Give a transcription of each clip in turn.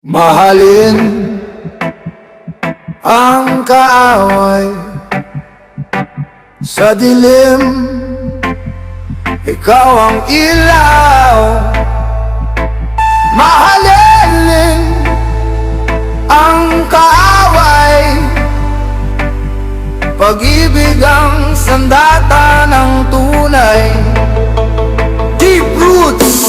Mahalin ang kaaway sa dilim, ikaw ang ilaw. Mahalin ang kaaway, pag-ibig ang sandata ng tunay. Deep roots.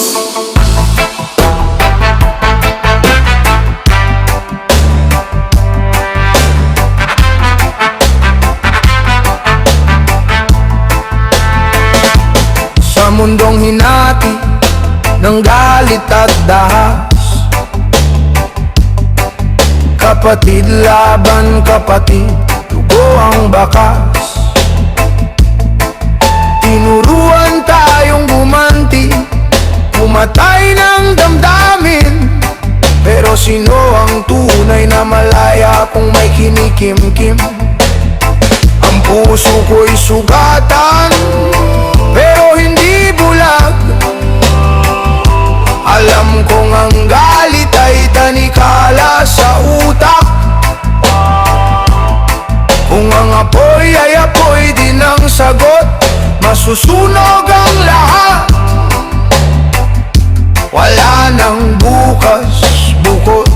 Sa mundong hinati ng galit at dahas, kapatid laban kapatid, dugo ang bakas. Tinuruan tayong gumanti, pumatay ng damdamin. Pero sino ang tunay na malaya kung may kinikimkim? Ang puso ko'y sugatan, pero hindi bulag. Alam kong ang galit ay tanikala sa utak. Kung ang apoy ay apoy din ang sagot, masusunog ang lahat. Wala nang bukas bukod.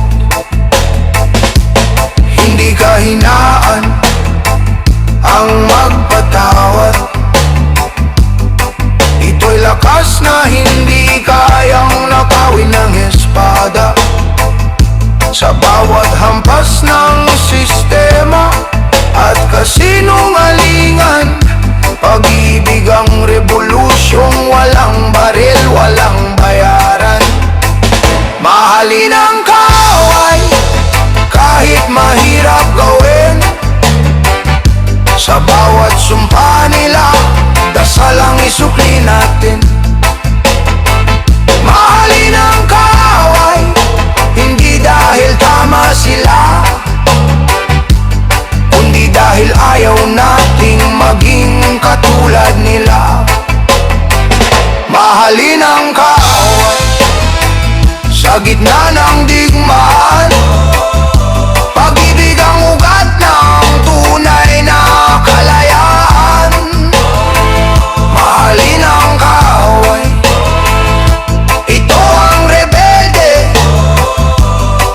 Hindi kahinaan ang magpatawad. Ito'y lakas na hindi kayang nakawin ng espada. Sa bawat hampas ng sistema at kasinungalingan, pag-ibig ang revolusyong walang baril, walang bayaran. Mahalin ang kaaway kahit mahirap gawin. Sa bawat sumpa nila, dasal ang isukli natin. Mahalin ang kaaway, hindi dahil tama sila, kundi dahil ayaw nating maging katulad nila. Mahalin ang kaaway sa gitna ng digmaan. Pag-ibig ang ugat ng tunay na kalayaan. Mahalin ang kaaway, ito ang rebelde.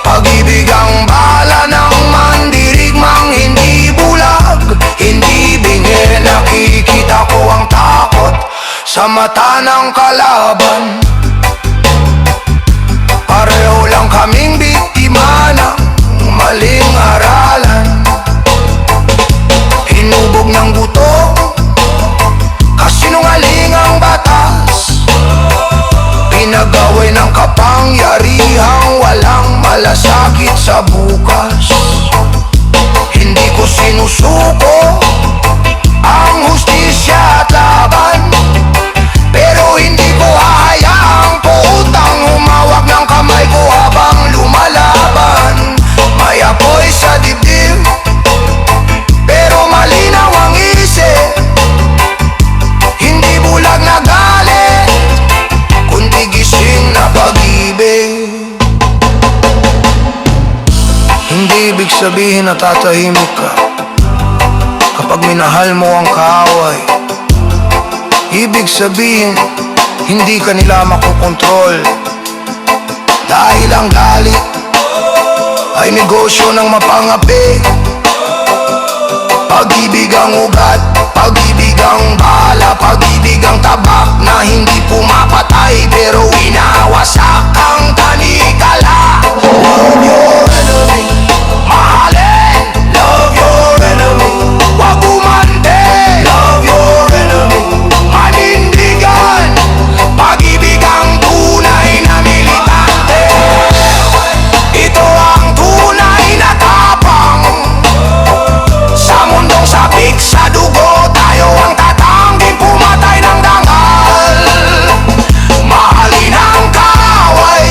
Pag-ibig ang bala ng mandirigmang hindi bulag, hindi bingi. Nakikita ko ang takot sa mata ng kalaban. Pareho lang kaming biktima ng maling aralan. Hinubog ng buto, kasinungaling ang batas. Pinagaway ng kapangyarihang walang malasakit sa bukas. Hindi ko sinusuko ang hustisya at laban, pero hindi ko hahayaang puutang humawak ng kamay ko habang lumalaban. May apoy sa dibdib, pero malinaw ang isip. Hindi bulag na galit, kundi gising na pag-ibig. Hindi ibig sabihin na tatahimik ka kapag minahal mo ang kaaway. Ibig sabihin, hindi ka nila makokontrol. Dahil ang galit ay negosyo ng mapangapi. Pag-ibig ang ugat, pag-ibig ang bala, pag-ibig ang tabak na hindi pumapatay pero winawasak ang tanikala. Love your enemy, mahalin. Love your enemy, wag umante. Love your enemy, manindigan. Pag-ibig ang tunay na militante. Ito ang tunay na tapang. Sa mundong sabik sa dugo, tayo ang tatangging pumatay ng dangal. Mahalin ang kaaway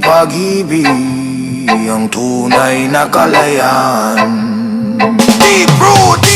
pag-ibig ang tunay na kalayan. Deep root